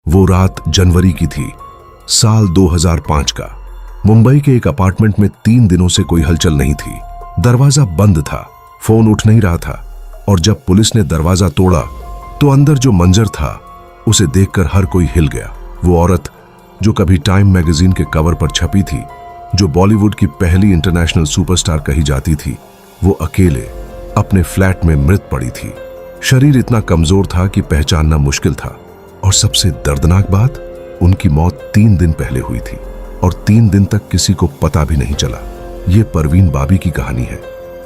वो रात जनवरी की थी, साल 2005 का। मुंबई के एक अपार्टमेंट में 3 दिनों से कोई हलचल नहीं थी। दरवाजा बंद था, फोन उठ नहीं रहा था, और जब पुलिस ने दरवाजा तोड़ा तो अंदर जो मंजर था उसे देखकर हर कोई हिल गया। वो औरत जो कभी टाइम मैगजीन के कवर पर छपी थी, जो बॉलीवुड की पहली इंटरनेशनल सुपरस्टार कही जाती थी, वो अकेले अपने फ्लैट में मृत पड़ी थी। शरीर इतना कमजोर था कि पहचानना मुश्किल था, और सबसे दर्दनाक बात, उनकी मौत 3 दिन पहले हुई थी और 3 दिन तक किसी को पता भी नहीं चला। ये परवीन बाबी की कहानी है,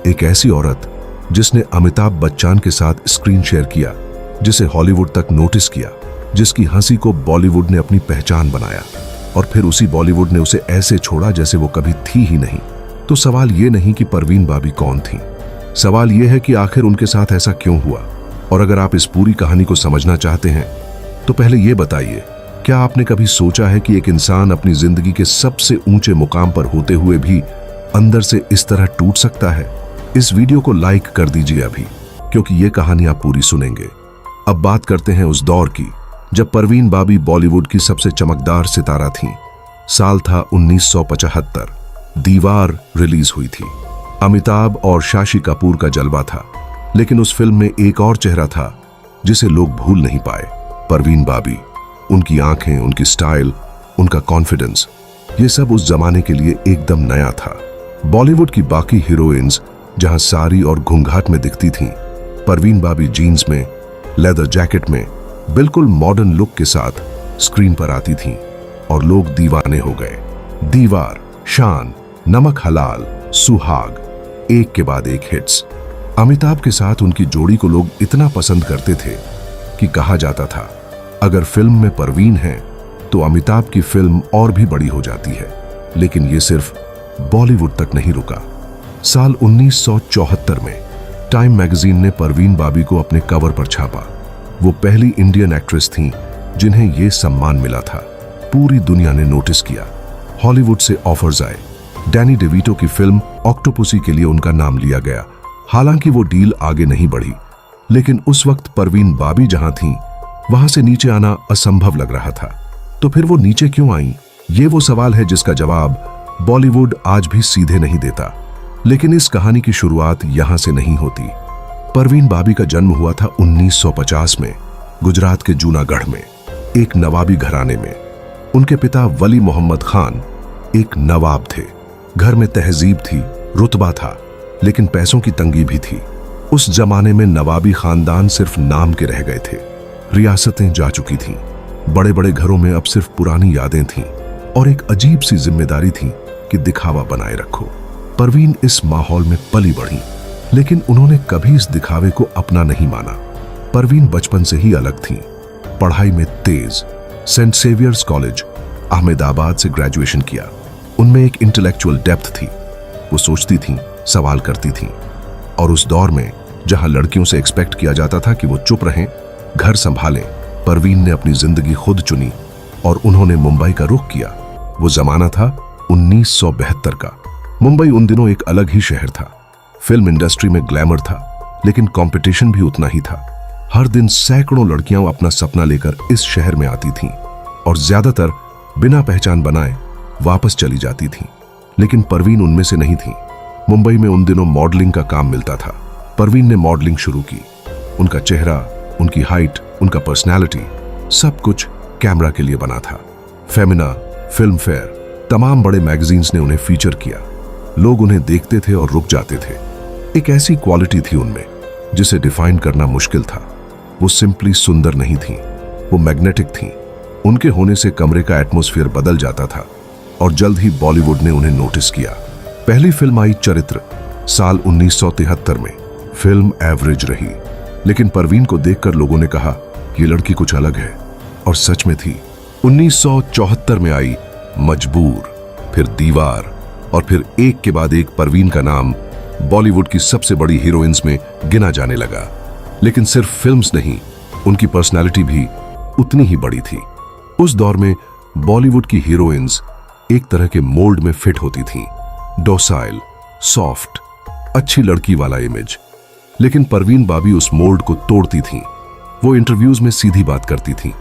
एक ऐसी औरत जिसने अमिताभ बच्चन के साथ स्क्रीन शेयर किया, जिसे हॉलीवुड तक नोटिस किया, जिसकी हंसी को बॉलीवुड ने अपनी पहचान बनाया, और फिर उसी बॉलीवुड ने उसे ऐसे छोड़ा जैसे वो कभी थी ही नहीं। तो सवाल ये नहीं कि परवीन बाबी कौन थी, सवाल ये है कि आखिर उनके साथ ऐसा क्यों हुआ। और अगर आप इस पूरी कहानी को समझना चाहते हैं तो पहले ये बताइए, क्या आपने कभी सोचा है कि एक इंसान अपनी जिंदगी के सबसे ऊंचे मुकाम पर होते हुए भी अंदर से इस तरह टूट सकता है? इस वीडियो को लाइक कर दीजिए अभी, क्योंकि ये कहानी आप पूरी सुनेंगे। अब बात करते हैं उस दौर की जब परवीन बाबी बॉलीवुड की सबसे चमकदार सितारा थीं। साल था 1975। दीवार रिलीज हुई थी। अमिताभ और शशि कपूर का जलवा था, लेकिन उस फिल्म में एक और चेहरा था जिसे लोग भूल नहीं पाए, परवीन बाबी। उनकी आंखें, उनकी स्टाइल, उनका कॉन्फिडेंस, ये सब उस जमाने के लिए एकदम नया था। बॉलीवुड की बाकी हीरोइंस जहां साड़ी और घूंघाट में दिखती थीं, परवीन बाबी जीन्स में, लेदर जैकेट में, बिल्कुल मॉडर्न लुक के साथ स्क्रीन पर आती थीं और लोग दीवाने हो गए। दीवार, शान, नमक हलाल, सुहाग, एक के बाद एक हिट्स। अमिताभ के साथ उनकी जोड़ी को लोग इतना पसंद करते थे कि कहा जाता था, अगर फिल्म में परवीन है तो अमिताभ की फिल्म और भी बड़ी हो जाती है। लेकिन ये सिर्फ बॉलीवुड तक नहीं रुका। साल 1974 में टाइम मैगजीन ने परवीन बाबी को अपने कवर पर छापा। वो पहली इंडियन एक्ट्रेस थीं जिन्हें ये सम्मान मिला था। पूरी दुनिया ने नोटिस किया। हॉलीवुड से ऑफर्स आए। डैनी डेविटो की फिल्म ऑक्टोपसी के लिए उनका नाम लिया गया। हालांकि वो डील आगे नहीं बढ़ी, लेकिन उस वक्त परवीन बाबी जहां थीं, वहां से नीचे आना असंभव लग रहा था। तो फिर वो नीचे क्यों आईं? ये वो सवाल है जिसका जवाब बॉलीवुड आज भी सीधे नहीं देता। लेकिन इस कहानी की शुरुआत यहां से नहीं होती। परवीन बाबी का जन्म हुआ था 1950 में, गुजरात के जूनागढ़ में, एक नवाबी घराने में। उनके पिता वली मोहम्मद खान एक नवाब थे। घर में तहजीब थी, रुतबा था, लेकिन पैसों की तंगी भी थी। उस जमाने में नवाबी खानदान सिर्फ नाम के रह गए थे। रियासतें जा चुकी थीं। बड़े बड़े घरों में अब सिर्फ पुरानी यादें थीं और एक अजीब सी जिम्मेदारी थी कि दिखावा बनाए रखो। परवीन इस माहौल में पली बढ़ी, लेकिन उन्होंने कभी इस दिखावे को अपना नहीं माना। परवीन बचपन से ही अलग थीं। पढ़ाई में तेज, सेंट सेवियर्स कॉलेज अहमदाबाद से ग्रेजुएशन किया। उनमें एक इंटेलेक्चुअल डेप्थ थी। वो सोचती थीं, सवाल करती थीं। और उस दौर में जहां लड़कियों से एक्सपेक्ट किया जाता था कि वो चुप रहें, घर संभालें, परवीन ने अपनी जिंदगी खुद चुनी और उन्होंने मुंबई का रुख किया। वो जमाना था 1972 का। मुंबई उन दिनों एक अलग ही शहर था। फिल्म इंडस्ट्री में ग्लैमर था, लेकिन कंपटीशन भी उतना ही था। हर दिन सैकड़ों लड़कियां अपना सपना लेकर इस शहर में आती थीं और ज्यादातर बिना पहचान बनाए वापस चली जाती थीं। लेकिन परवीन उनमें से नहीं थी। मुंबई में उन दिनों मॉडलिंग का काम मिलता था। परवीन ने मॉडलिंग शुरू की। उनका चेहरा, उनकी हाइट, उनका पर्सनैलिटी, सब कुछ कैमरा के लिए बना था। फेमिना, फिल्म फेयर, तमाम बड़े मैगजीन्स ने उन्हें फीचर किया। लोग उन्हें देखते थे और रुक जाते थे। एक ऐसी क्वालिटी थी उनमें जिसे डिफाइन करना मुश्किल था। वो सिंपली सुंदर नहीं थीं, वो मैग्नेटिक थीं। उनके होने से कमरे का एटमॉस्फेयर बदल जाता था और जल्द ही बॉलीवुड ने उन्हें नोटिस किया। पहली फिल्म आई चरित्र, साल 1973 में। फिल्म एवरेज रही, लेकिन परवीन को देखकर लोगों ने कहा, ये लड़की कुछ अलग है, और सच में थी। 1974 में आई मजबूर, फिर दीवार, और फिर एक के बाद एक परवीन का नाम बॉलीवुड की सबसे बड़ी हीरोइंस में गिना जाने लगा। लेकिन सिर्फ फिल्म्स नहीं, उनकी पर्सनालिटी भी उतनी ही बड़ी थी। उस दौर में बॉलीवुड की हीरोइंस एक तरह के मोल्ड में फिट होती थीं। डोसाइल, सॉफ्ट, अच्छी लड़की वाला इमेज। लेकिन परवीन बाबी उस मोल्ड को तोड़ती थीं। वो इंटरव्यूज में सीधी बात करती थीं,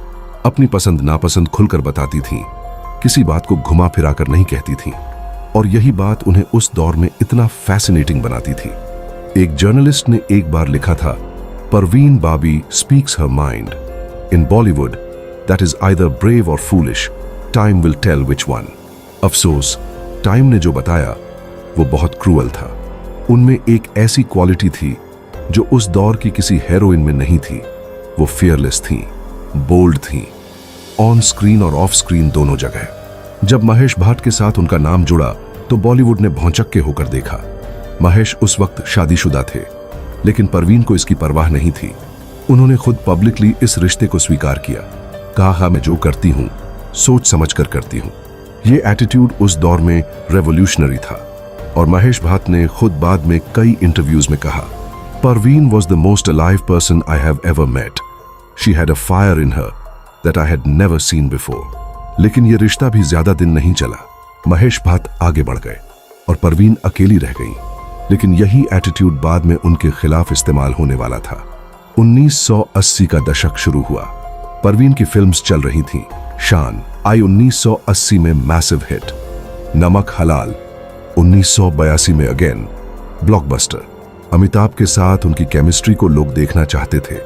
अपनी पसंद नापसंद खुलकर बताती थीं, किसी बात को घुमा फिरा कर नहीं कहती थीं, और यही बात उन्हें उस दौर में इतना फैसिनेटिंग बनाती थी। एक जर्नलिस्ट ने एक बार लिखा था, Parveen Babi speaks her mind. In Bollywood that is either brave और foolish, time will tell which one. अफसोस, टाइम ने जो बताया वो बहुत क्रूअल था। उनमें एक ऐसी क्वालिटी थी जो उस दौर की किसी हीरोइन में नहीं थी। वो फियरलेस थीं, बोल्ड थीं, ऑन स्क्रीन और ऑफ स्क्रीन दोनों जगह। जब महेश भाट के साथ उनका नाम जुड़ा तो बॉलीवुड ने भौंचक्के होकर देखा। महेश उस वक्त शादीशुदा थे, लेकिन परवीन को इसकी परवाह नहीं थी। उन्होंने खुद पब्लिकली इस रिश्ते को स्वीकार किया। कहा, मैं जो करती हूं सोच समझ कर करती हूं। ये एटीट्यूड उस दौर में रेवोल्यूशनरी था। और महेश भाट ने खुद बाद में कई इंटरव्यूज में कहा, Parveen was the most alive person I have ever met. She had a fire in her that I had never seen before. लेकिन यह रिश्ता भी ज्यादा दिन नहीं चला। महेश भाट आगे बढ़ गए और परवीन अकेली रह गई। लेकिन यही एटीट्यूड बाद में उनके खिलाफ इस्तेमाल होने वाला था। 1980 का दशक शुरू हुआ। परवीन की फिल्म्स चल रही थीं। शान आई 1980 में मैसिव हिट। नमक हलाल 1982 में अगेन ब्लॉकबस्टर। अमिताभ के साथ उनकी केमिस्ट्री को लोग देखना चाहते थे,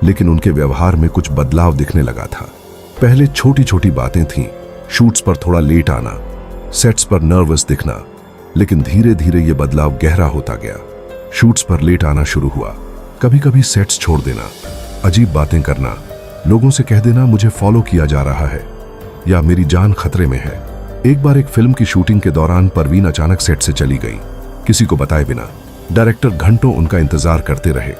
लेकिन उनके व्यवहार में कुछ बदलाव दिखने लगा था। पहले छोटी छोटी बातें थीं, शूट्स पर थोड़ा लेट आना, सेट्स पर नर्वस दिखना, लेकिन धीरे धीरे ये बदलाव गहरा होता गया। शूट्स पर लेट आना शुरू हुआ, कभी कभी सेट्स छोड़ देना, अजीब बातें करना, लोगों से कह देना मुझे फॉलो किया जा रहा है या मेरी जान खतरे में है। एक बार एक फिल्म की शूटिंग के दौरान परवीन अचानक सेट से चली गई, किसी को बताए बिना। डायरेक्टर घंटों उनका इंतजार करते रहे।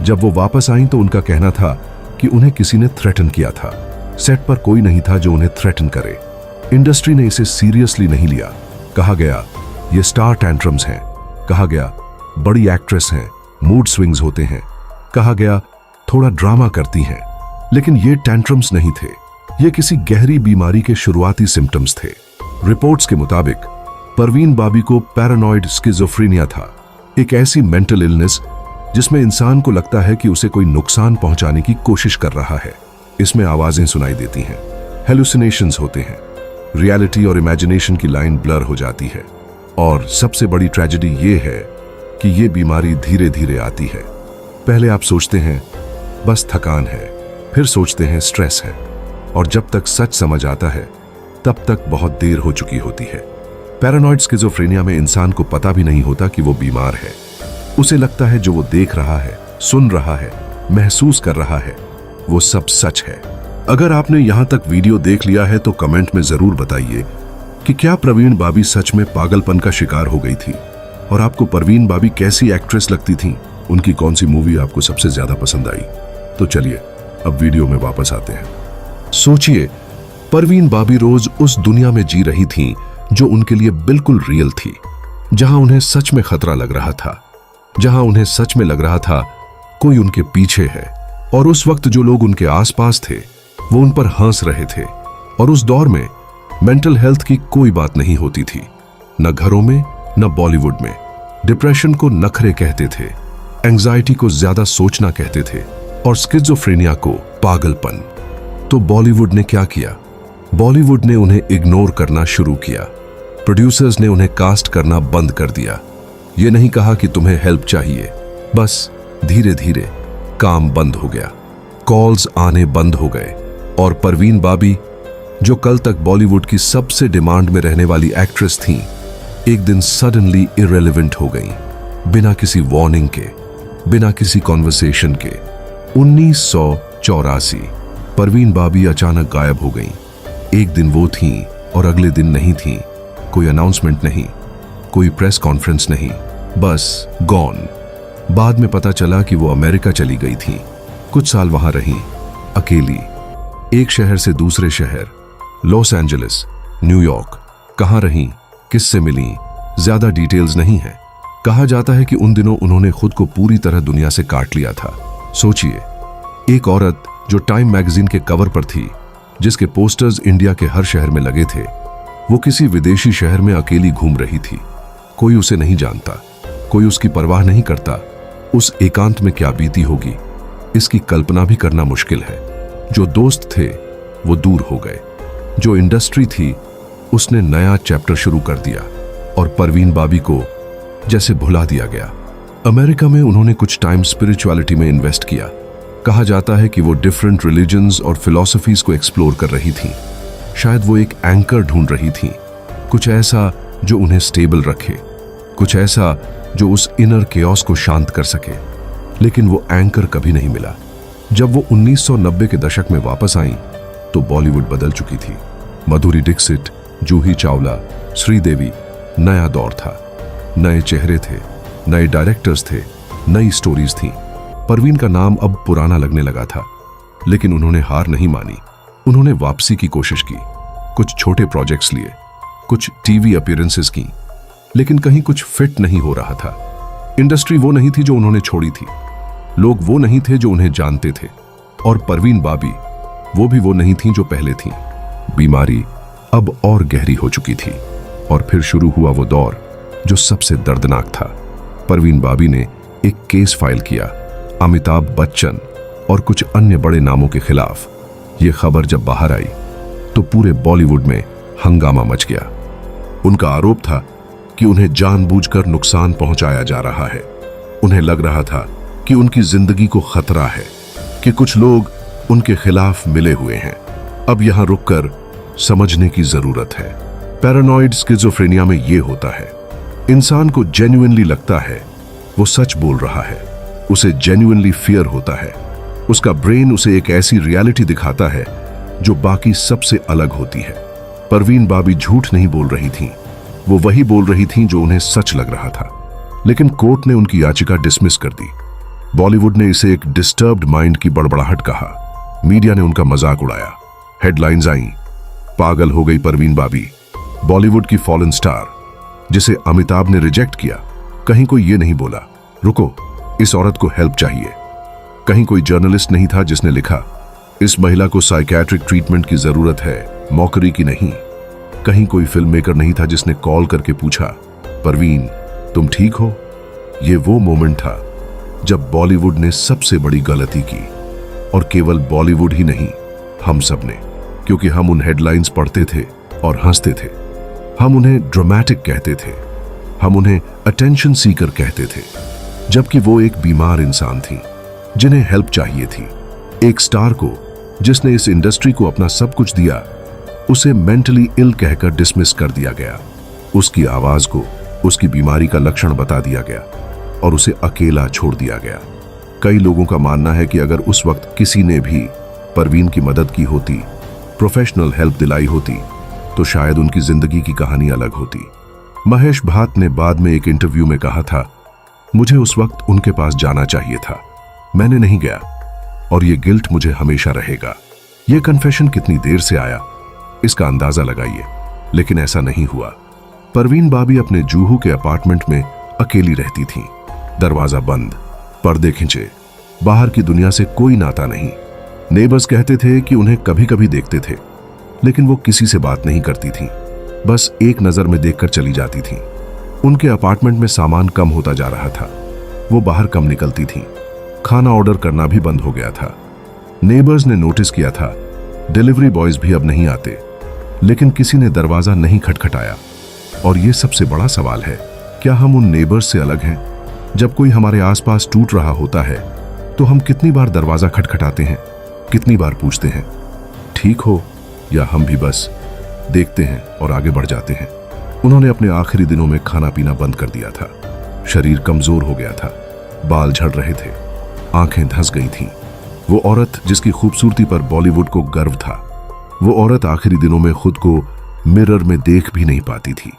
जब वो वापस आई तो उनका कहना था कि उन्हें किसी ने थ्रेटन किया था। सेट पर कोई नहीं था जो उन्हें थ्रेटन करे। इंडस्ट्री ने इसे सीरियसली नहीं लिया। कहा गया ये स्टार टैंट्रम्स हैं। कहा गया बड़ी एक्ट्रेस हैं, मूड स्विंग्स होते हैं। कहा गया थोड़ा ड्रामा करती हैं। लेकिन ये टैंट्रम्स नहीं थे, ये किसी गहरी बीमारी के शुरुआती सिम्टम्स थे। रिपोर्ट्स के मुताबिक परवीन बाबी को पैरानॉइड स्किज़ोफ्रेनिया था, एक ऐसी मेंटल इलनेस जिसमें इंसान को लगता है कि उसे कोई नुकसान पहुंचाने की कोशिश कर रहा है। इसमें आवाजें सुनाई देती हैं, हेलुसिनेशंस होते हैं, रियलिटी और इमेजिनेशन की लाइन ब्लर हो जाती है। और सबसे बड़ी ट्रेजेडी ये है कि ये बीमारी धीरे धीरे आती है। पहले आप सोचते हैं बस थकान है, फिर सोचते हैं स्ट्रेस है, और जब तक सच समझ आता है तब तक बहुत देर हो चुकी होती है। पैरानॉइड स्किज़ोफ्रेनिया में इंसान को पता भी नहीं होता कि वो बीमार है। उसे लगता है जो वो देख रहा है, सुन रहा है, महसूस कर रहा है, वो सब सच है। अगर आपने यहां तक वीडियो देख लिया है तो कमेंट में जरूर बताइए कि क्या परवीन बाबी सच में पागलपन का शिकार हो गई थी, और आपको परवीन बाबी कैसी एक्ट्रेस लगती थी, उनकी कौन सी मूवी आपको सबसे ज्यादा पसंद आई। तो चलिए अब वीडियो में वापस आते हैं। सोचिए, परवीन बाबी रोज उस दुनिया में जी रही थीं जो उनके लिए बिल्कुल रियल थी, जहां उन्हें सच में खतरा लग रहा था, जहां उन्हें सच में लग रहा था कोई उनके पीछे है। और उस वक्त जो लोग उनके आसपास थे वो उन पर हंस रहे थे। और उस दौर में मेंटल हेल्थ की कोई बात नहीं होती थी, न घरों में न बॉलीवुड में। डिप्रेशन को नखरे कहते थे, एंजाइटी को ज्यादा सोचना कहते थे, और स्किज़ोफ्रेनिया को पागलपन। तो बॉलीवुड ने क्या किया? बॉलीवुड ने उन्हें इग्नोर करना शुरू किया। प्रोड्यूसर्स ने उन्हें कास्ट करना बंद कर दिया। ये नहीं कहा कि तुम्हें हेल्प चाहिए, बस धीरे धीरे काम बंद हो गया, कॉल्स आने बंद हो गए। और परवीन बाबी, जो कल तक बॉलीवुड की सबसे डिमांड में रहने वाली एक्ट्रेस थीं, एक दिन सडनली इररिलेवेंट हो गईं, बिना किसी वार्निंग के, बिना किसी कॉन्वर्सेशन के। 1984 परवीन बाबी अचानक गायब हो गईं। एक दिन वो थीं और अगले दिन नहीं थीं। कोई अनाउंसमेंट नहीं, कोई प्रेस कॉन्फ्रेंस नहीं, बस गॉन। बाद में पता चला कि वो अमेरिका चली गई थीं। कुछ साल वहां रहीं, अकेली, एक शहर से दूसरे शहर, लॉस एंजलिस, न्यूयॉर्क। कहां रहीं, किससे मिलीं, ज्यादा डिटेल्स नहीं है। कहा जाता है कि उन दिनों उन्होंने खुद को पूरी तरह दुनिया से काट लिया था। सोचिए, एक औरत जो टाइम मैगजीन के कवर पर थी, जिसके पोस्टर्स इंडिया के हर शहर में लगे थे, वो किसी विदेशी शहर में अकेली घूम रही थी। कोई उसे नहीं जानता, कोई उसकी परवाह नहीं करता। उस एकांत में क्या बीती होगी, इसकी कल्पना भी करना मुश्किल है। जो दोस्त थे वो दूर हो गए। जो इंडस्ट्री थी उसने नया चैप्टर शुरू कर दिया और परवीन बाबी को जैसे भुला दिया गया। अमेरिका में उन्होंने कुछ टाइम स्पिरिचुअलिटी में इन्वेस्ट किया। कहा जाता है कि वो डिफरेंट रिलीजन्स और फिलॉसफीज को एक्सप्लोर कर रही थी। शायद वो एक एंकर ढूंढ रही थी, कुछ ऐसा जो उन्हें स्टेबल रखे, कुछ ऐसा जो उस इनर केओस को शांत कर सके। लेकिन वो एंकर कभी नहीं मिला। जब वो 1990 के दशक में वापस आईं, तो बॉलीवुड बदल चुकी थी। माधुरी दीक्षित, जूही चावला, श्रीदेवी, नया दौर था। नए चेहरे थे, नए डायरेक्टर्स थे, नई स्टोरीज थी। परवीन का नाम अब पुराना लगने लगा था, लेकिन उन्होंने हार नहीं मानी। उन्होंने वापसी की कोशिश की, कुछ छोटे प्रोजेक्ट्स लिए, कुछ टीवी अपीयरेंसेस की, लेकिन कहीं कुछ फिट नहीं हो रहा था। इंडस्ट्री वो नहीं थी जो उन्होंने छोड़ी थी, लोग वो नहीं थे जो उन्हें जानते थे, और परवीन बाबी वो भी वो नहीं थी जो पहले थी। बीमारी अब और गहरी हो चुकी थी और फिर शुरू हुआ वो दौर जो सबसे दर्दनाक था। परवीन बाबी ने एक केस फाइल किया अमिताभ बच्चन और कुछ अन्य बड़े नामों के खिलाफ। ये खबर जब बाहर आई तो पूरे बॉलीवुड में हंगामा मच गया। उनका आरोप था कि उन्हें जानबूझकर नुकसान पहुंचाया जा रहा है। उन्हें लग रहा था कि उनकी जिंदगी को खतरा है, कि कुछ लोग उनके खिलाफ मिले हुए हैं। अब यहां रुककर समझने की जरूरत है। पैरानॉइड स्किज़ोफ्रेनिया में यह होता है, इंसान को जेन्युइनली लगता है वो सच बोल रहा है, उसे जेन्युइनली फियर होता है। उसका ब्रेन उसे एक ऐसी रियलिटी दिखाता है जो बाकी सबसे अलग होती है। परवीन बाबी झूठ नहीं बोल रही थीं, वो वही बोल रही थीं जो उन्हें सच लग रहा था। लेकिन कोर्ट ने उनकी याचिका डिसमिस कर दी। बॉलीवुड ने इसे एक डिस्टर्ब्ड माइंड की बड़बड़ाहट कहा। मीडिया ने उनका मजाक उड़ाया। हेडलाइंस आईं, पागल हो गई परवीन बाबी, बॉलीवुड की फॉलन स्टार जिसे अमिताभ ने रिजेक्ट किया। कहीं कोई ये नहीं बोला, रुको, इस औरत को हेल्प चाहिए। कहीं कोई जर्नलिस्ट नहीं था जिसने लिखा, इस महिला को साइकियाट्रिक ट्रीटमेंट की जरूरत है, मौकरी की नहीं। कहीं कोई फिल्म मेकर नहीं था जिसने कॉल करके पूछा, परवीन तुम ठीक हो? ये वो मोमेंट था जब बॉलीवुड ने सबसे बड़ी गलती की, और केवल बॉलीवुड ही नहीं, हम सब ने। क्योंकि हम उन हेडलाइंस पढ़ते थे और हंसते थे, हम उन्हें ड्रामेटिक कहते थे, हम उन्हें अटेंशन सीकर कहते थे, जबकि वो एक बीमार इंसान थी जिन्हें हेल्प चाहिए थी। एक स्टार को जिसने इस इंडस्ट्री को अपना सब कुछ दिया, उसे मेंटली इल कहकर डिसमिस कर दिया गया। उसकी आवाज को उसकी बीमारी का लक्षण बता दिया गया और उसे अकेला छोड़ दिया गया। कई लोगों का मानना है कि अगर उस वक्त किसी ने भी परवीन की मदद की होती, प्रोफेशनल हेल्प दिलाई होती, तो शायद उनकी जिंदगी की कहानी अलग होती। महेश भाट ने बाद में एक इंटरव्यू में कहा था, मुझे उस वक्त उनके पास जाना चाहिए था, मैंने नहीं गया और ये गिल्ट मुझे हमेशा रहेगा। ये कन्फेशन कितनी देर से आया इसका अंदाजा लगाइए, लेकिन ऐसा नहीं हुआ। परवीन बाबी अपने जूहू के अपार्टमेंट में अकेली रहती थीं। दरवाजा बंद, पर्दे खिंचे, बाहर की दुनिया से कोई नाता नहीं। नेबर्स कहते थे कि उन्हें कभी कभी देखते थे, लेकिन वो किसी से बात नहीं करती थीं, बस एक नजर में देखकर चली जाती थीं। उनके अपार्टमेंट में सामान कम होता जा रहा था, वो बाहर कम निकलती थीं, खाना ऑर्डर करना भी बंद हो गया था। नेबर्स ने नोटिस किया था डिलीवरी बॉयज भी अब नहीं आते, लेकिन किसी ने दरवाजा नहीं खटखटाया। और ये सबसे बड़ा सवाल है, क्या हम उन नेबर्स से अलग हैं? जब कोई हमारे आसपास टूट रहा होता है तो हम कितनी बार दरवाजा खटखटाते हैं, कितनी बार पूछते हैं ठीक हो, या हम भी बस देखते हैं और आगे बढ़ जाते हैं। उन्होंने अपने आखिरी दिनों में खाना पीना बंद कर दिया था। शरीर कमजोर हो गया था, बाल झड़ रहे थे, आंखें धंस गई थीं। वो औरत जिसकी खूबसूरती पर बॉलीवुड को गर्व था, वो औरत आखिरी दिनों में खुद को मिरर में देख भी नहीं पाती थी।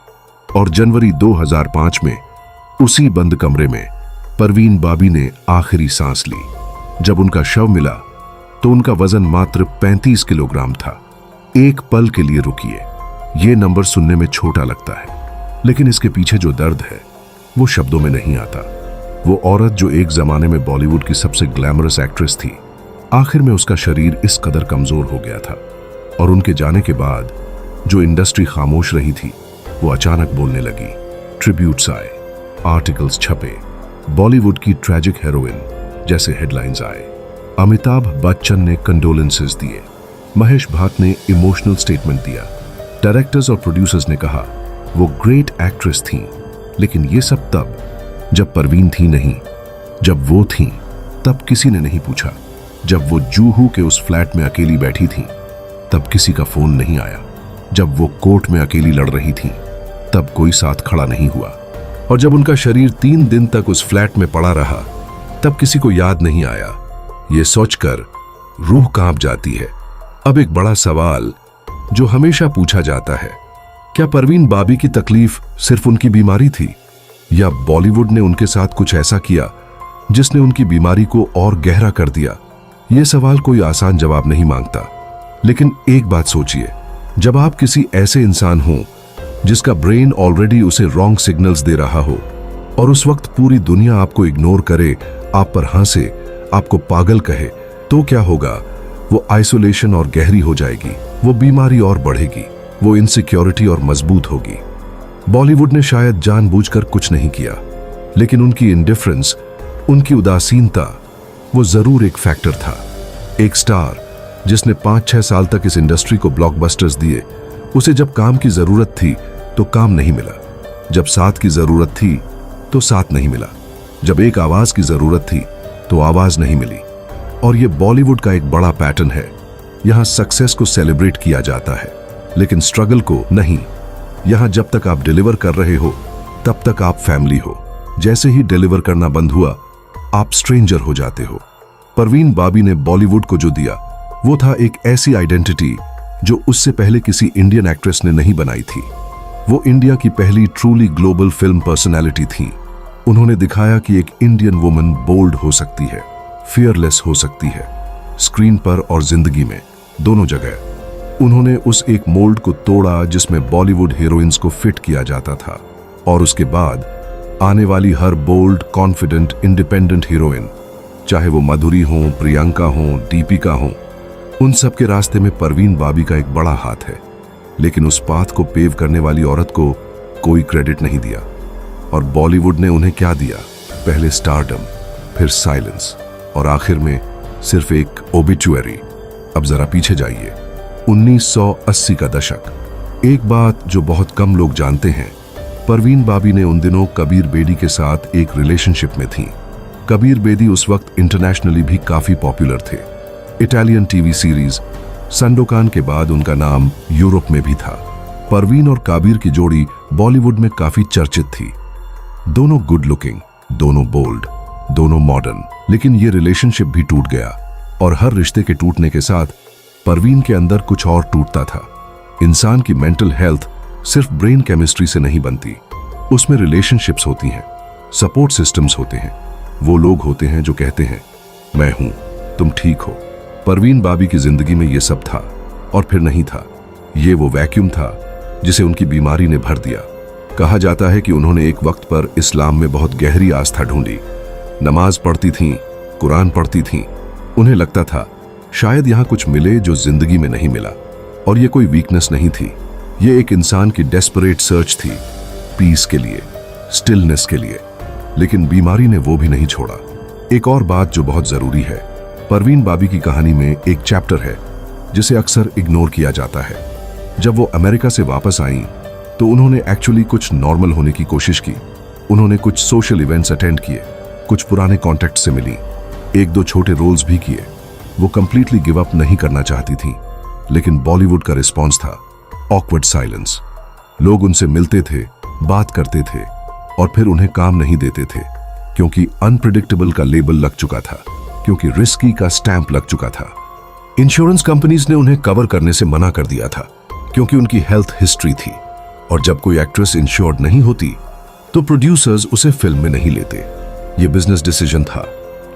और जनवरी 2005 में उसी बंद कमरे में परवीन बाबी ने आखिरी सांस ली। जब उनका शव मिला तो उनका वजन मात्र 35 किलोग्राम था। एक पल के लिए रुकिए, ये नंबर सुनने में छोटा लगता है, लेकिन इसके पीछे जो दर्द है वो शब्दों में नहीं आता। वो औरत जो एक जमाने में बॉलीवुड की सबसे ग्लैमरस एक्ट्रेस थी, आखिर में उसका शरीर इस कदर कमजोर हो गया था, और उनके जाने के बाद जो इंडस्ट्री खामोश रही थी वो अचानक बोलने लगी। ट्रिब्यूट्स आए, आर्टिकल्स छपे, बॉलीवुड की ट्रैजिक हीरोइन जैसे हेडलाइंस आए। अमिताभ बच्चन ने कंडोलेंसेस दिए, महेश भाट ने इमोशनल स्टेटमेंट दिया। डायरेक्टर्स और प्रोड्यूसर्स ने कहा वो ग्रेट एक्ट्रेस थीं, लेकिन ये सब तब जब परवीन थी नहीं। जब वो थीं तब किसी ने नहीं पूछा। जब वो जूहू के उस फ्लैट में अकेली बैठी थीं तब किसी का फोन नहीं आया। जब वो कोर्ट में अकेली लड़ रही थीं तब कोई साथ खड़ा नहीं हुआ। और जब उनका शरीर 3 दिन तक उस फ्लैट में पड़ा रहा तब किसी को याद नहीं आया। ये सोचकर रूह कांप जाती है। अब एक बड़ा सवाल जो हमेशा पूछा जाता है, क्या परवीन बाबी की तकलीफ सिर्फ उनकी बीमारी थी, या बॉलीवुड ने उनके साथ कुछ ऐसा किया जिसने उनकी बीमारी को और गहरा कर दिया? यह सवाल कोई आसान जवाब नहीं मांगता। लेकिन एक बात सोचिए, जब आप किसी ऐसे इंसान हो जिसका ब्रेन ऑलरेडी उसे रॉन्ग सिग्नल्स दे रहा हो और उस वक्त पूरी दुनिया आपको इग्नोर करे, आप पर हंसे, आपको पागल कहे, तो क्या होगा? वो आइसोलेशन और गहरी हो जाएगी, वो बीमारी और बढ़ेगी, वो इनसिक्योरिटी और मजबूत होगी। बॉलीवुड ने शायद जानबूझकर कुछ नहीं किया, लेकिन उनकी इंडिफरेंस, उनकी उदासीनता, वो जरूर एक फैक्टर था। एक स्टार जिसने 5-6 साल तक इस इंडस्ट्री को ब्लॉकबस्टर्स दिए, उसे जब काम की जरूरत थी तो काम नहीं मिला, जब साथ की जरूरत थी तो साथ नहीं मिला, जब एक आवाज की जरूरत थी तो आवाज नहीं मिली। और ये बॉलीवुड का एक बड़ा पैटर्न है। यहां सक्सेस को सेलिब्रेट किया जाता है, लेकिन स्ट्रगल को नहीं। यहां जब तक आप डिलीवर कर रहे हो तब तक आप फैमिली हो। जैसे ही डिलीवर करना बंद हुआ, आप स्ट्रेंजर हो जाते हो। परवीन बाबी ने बॉलीवुड को जो दिया वो था एक ऐसी आइडेंटिटी जो उससे पहले किसी इंडियन एक्ट्रेस ने नहीं बनाई थी। वो इंडिया की पहली ट्रूली ग्लोबल फिल्म पर्सनैलिटी थी। उन्होंने दिखाया कि एक इंडियन वुमन बोल्ड हो सकती है, फियरलेस हो सकती है, स्क्रीन पर और जिंदगी में, दोनों जगह। उन्होंने उस एक मोल्ड को तोड़ा जिसमें बॉलीवुड हीरोइंस को फिट किया जाता था, और उसके बाद आने वाली हर बोल्ड, कॉन्फिडेंट, इंडिपेंडेंट हीरोइन, चाहे वो माधुरी हो, प्रियंका हो, दीपिका हो, उन सब के रास्ते में परवीन बाबी का एक बड़ा हाथ है। लेकिन उस पाथ को पेव करने वाली औरत को कोई क्रेडिट नहीं दिया। और बॉलीवुड ने उन्हें क्या दिया? पहले स्टारडम, फिर साइलेंस, और आखिर में सिर्फ एक ओबिचुअरी। अब जरा पीछे जाइए, 1980 का दशक। एक बात जो बहुत कम लोग जानते हैं, परवीन बाबी ने उन दिनों कबीर बेदी के साथ एक रिलेशनशिप में थी। कबीर बेदी उस वक्त इंटरनेशनली भी काफी पॉपुलर थे। इटालियन टीवी सीरीज संडोकान के बाद उनका नाम यूरोप में भी था। परवीन और कबीर की जोड़ी बॉलीवुड में काफी चर्चित थी। दोनों गुड लुकिंग, दोनों बोल्ड, दोनों मॉडर्न। लेकिन ये रिलेशनशिप भी टूट गया, और हर रिश्ते के टूटने के साथ परवीन के अंदर कुछ और टूटता था। इंसान की मेंटल हेल्थ सिर्फ ब्रेन केमिस्ट्री से नहीं बनती, उसमें रिलेशनशिप्स होती हैं, सपोर्ट सिस्टम्स होते हैं, वो लोग होते हैं जो कहते हैं मैं हूं, तुम ठीक हो। परवीन बाबी की जिंदगी में ये सब था, और फिर नहीं था। ये वो वैक्यूम था जिसे उनकी बीमारी ने भर दिया। कहा जाता है कि उन्होंने एक वक्त पर इस्लाम में बहुत गहरी आस्था ढूंढी, नमाज पढ़ती थीं, कुरान पढ़ती थीं। उन्हें लगता था शायद यहां कुछ मिले जो जिंदगी में नहीं मिला। और ये कोई वीकनेस नहीं थी, ये एक इंसान की डेस्परेट सर्च थी, पीस के लिए, स्टिलनेस के लिए। लेकिन बीमारी ने वो भी नहीं छोड़ा। एक और बात जो बहुत जरूरी है, परवीन बाबी की कहानी में एक चैप्टर है जिसे अक्सर इग्नोर किया जाता है। जब वो अमेरिका से वापस आईं तो उन्होंने एक्चुअली कुछ नॉर्मल होने की कोशिश की। उन्होंने कुछ सोशल इवेंट्स अटेंड किए, कुछ पुराने कॉन्टैक्ट से मिली, 1-2 छोटे रोल्स भी किए। वो कंप्लीटली गिव अप नहीं करना चाहती थी, लेकिन बॉलीवुड का रिस्पॉन्स था ऑकवर्ड साइलेंस। लोग उनसे मिलते थे, बात करते थे, और फिर उन्हें काम नहीं देते थे, क्योंकि अनप्रेडिक्टेबल का लेबल लग चुका था, क्योंकि रिस्की का स्टैंप लग चुका था। इंश्योरेंस कंपनीज ने उन्हें कवर करने से मना कर दिया था, क्योंकि उनकी हेल्थ हिस्ट्री थी। और जब कोई एक्ट्रेस इंश्योर्ड नहीं होती तो प्रोड्यूसर्स उसे फिल्म में नहीं लेते। यह बिजनेस डिसीजन था,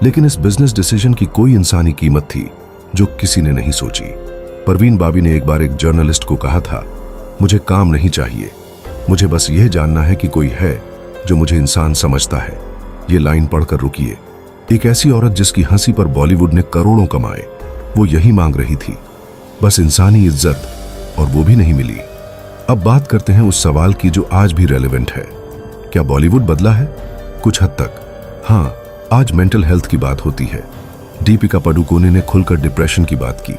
लेकिन इस बिजनेस डिसीजन की कोई इंसानी कीमत थी जो किसी ने नहीं सोची। परवीन बाबी ने एक बार एक जर्नलिस्ट को कहा था, मुझे काम नहीं चाहिए, मुझे बस यह जानना है कि कोई है जो मुझे इंसान समझता है। ये लाइन पढ़कर रुकिए। एक ऐसी औरत जिसकी हंसी पर बॉलीवुड ने करोड़ों कमाए, वो यही मांग रही थी, बस इंसानी इज्जत, और वो भी नहीं मिली। अब बात करते हैं उस सवाल की जो आज भी रेलेवेंट है, क्या बॉलीवुड बदला है? कुछ हद तक हाँ। आज मेंटल हेल्थ की बात होती है। दीपिका पादुकोणे ने खुलकर डिप्रेशन की बात की,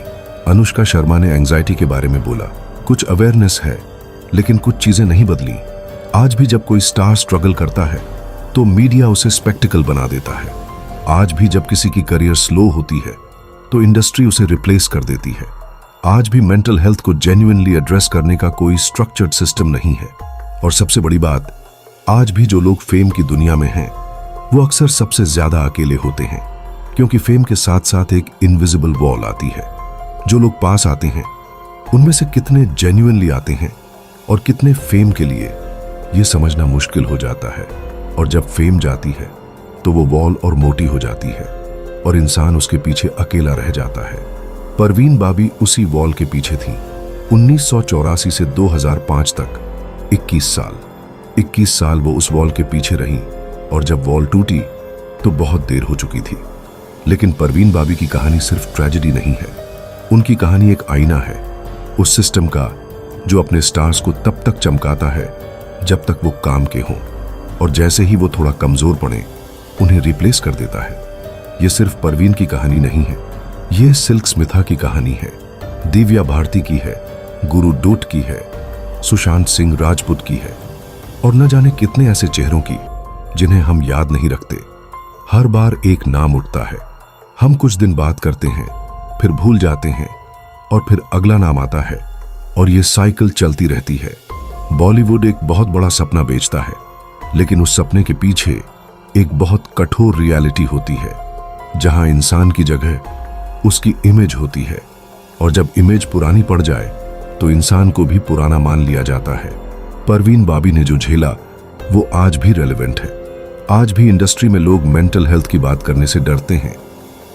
अनुष्का शर्मा ने एंजाइटी के बारे में बोला, कुछ अवेयरनेस है, लेकिन कुछ चीजें नहीं बदली। आज भी जब कोई स्टार स्ट्रगल करता है तो मीडिया उसे स्पेक्टिकल बना देता है। आज भी जब किसी की करियर स्लो होती है तो इंडस्ट्री उसे रिप्लेस कर देती है। आज भी मेंटल हेल्थ को जेन्युइनली एड्रेस करने का कोई स्ट्रक्चर्ड सिस्टम नहीं है। और सबसे बड़ी बात, आज भी जो लोग फेम की दुनिया में हैं वो अक्सर सबसे ज्यादा अकेले होते हैं, क्योंकि फेम के साथ साथ एक इनविजिबल वॉल आती है। जो लोग पास आते हैं उनमें से कितने जेन्युइनली आते हैं और कितने फेम के लिए, ये समझना मुश्किल हो जाता है। और जब फेम जाती है तो वो वॉल और मोटी हो जाती है और इंसान उसके पीछे अकेला रह जाता है। परवीन बाबी उसी वॉल के पीछे थी। 1984 से 2005 तक 21 साल वो उस वॉल के पीछे रही, और जब वॉल टूटी तो बहुत देर हो चुकी थी। लेकिन परवीन बाबी की कहानी सिर्फ ट्रेजेडी नहीं है, उनकी कहानी एक आईना है उस सिस्टम का जो अपने स्टार्स को तब तक चमकाता है जब तक वो काम के हों, और जैसे ही वो थोड़ा कमजोर पड़े उन्हें रिप्लेस कर देता है। ये सिर्फ परवीन की कहानी नहीं है, ये सिल्क स्मिथा की कहानी है, दिव्या भारती की है, गुरु डोट की है, सुशांत सिंह राजपूत की है, और न जाने कितने ऐसे चेहरों की जिन्हें हम याद नहीं रखते। हर बार एक नाम उठता है, हम कुछ दिन बात करते हैं, फिर भूल जाते हैं, और फिर अगला नाम आता है, और ये साइकिल चलती रहती है। बॉलीवुड एक बहुत बड़ा सपना बेचता है, लेकिन उस सपने के पीछे एक बहुत कठोर रियलिटी होती है, जहां इंसान की जगह उसकी इमेज होती है, और जब इमेज पुरानी पड़ जाए तो इंसान को भी पुराना मान लिया जाता है। परवीन बाबी ने जो झेला वो आज भी रेलेवेंट है। आज भी इंडस्ट्री में लोग मेंटल हेल्थ की बात करने से डरते हैं।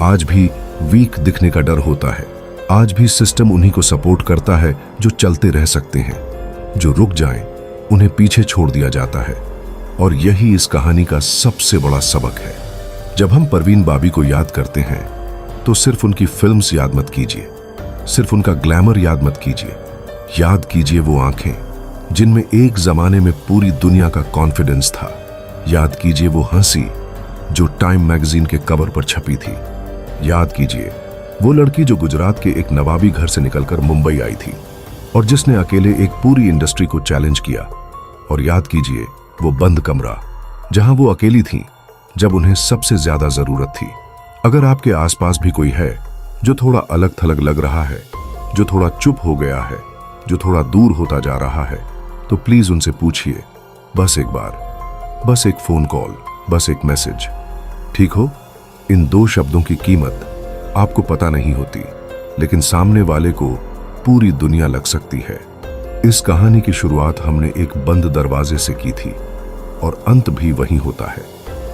आज भी वीक दिखने का डर होता है। आज भी सिस्टम उन्हीं को सपोर्ट करता है जो चलते रह सकते हैं। जो रुक जाएं, उन्हें पीछे छोड़ दिया जाता है। और यही इस कहानी का सबसे बड़ा सबक है। जब हम परवीन बाबी को याद करते हैं तो सिर्फ उनकी फिल्म्स याद मत कीजिए, सिर्फ उनका ग्लैमर याद मत कीजिए। याद कीजिए वो आंखें जिनमें एक जमाने में पूरी दुनिया का कॉन्फिडेंस था। याद कीजिए वो हंसी जो टाइम मैगजीन के कवर पर छपी थी। याद कीजिए वो लड़की जो गुजरात के एक नवाबी घर से निकलकर मुंबई आई थी और जिसने अकेले एक पूरी इंडस्ट्री को चैलेंज किया। और याद कीजिए वो बंद कमरा जहां वो अकेली थी जब उन्हें सबसे ज्यादा जरूरत थी। अगर आपके आसपास भी कोई है जो थोड़ा अलग थलग लग रहा है, जो थोड़ा चुप हो गया है, जो थोड़ा दूर होता जा रहा है, तो प्लीज उनसे पूछिए, बस एक बार, बस एक फोन कॉल, बस एक मैसेज, ठीक हो। इन 2 शब्दों की कीमत आपको पता नहीं होती, लेकिन सामने वाले को पूरी दुनिया लग सकती है। इस कहानी की शुरुआत हमने एक बंद दरवाजे से की थी और अंत भी वहीं होता है,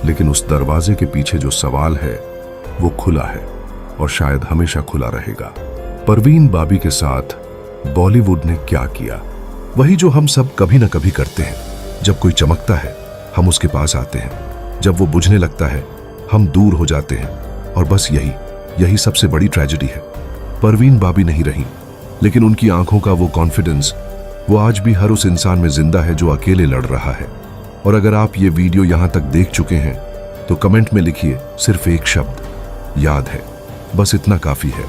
लेकिन उस दरवाजे के पीछे जो सवाल है वो खुला है और शायद हमेशा खुला रहेगा। परवीन बाबी के साथ बॉलीवुड ने क्या किया, वही जो हम सब कभी ना कभी करते हैं। जब कोई चमकता है हम उसके पास आते हैं, जब वो बुझने लगता है हम दूर हो जाते हैं, और बस यही सबसे बड़ी ट्रेजेडी है। परवीन बाबी नहीं रही, लेकिन उनकी आंखों का वो कॉन्फिडेंस वो आज भी हर उस इंसान में जिंदा है जो अकेले लड़ रहा है। और अगर आप ये वीडियो यहां तक देख चुके हैं तो कमेंट में लिखिए सिर्फ एक शब्द, याद है। बस इतना काफी है।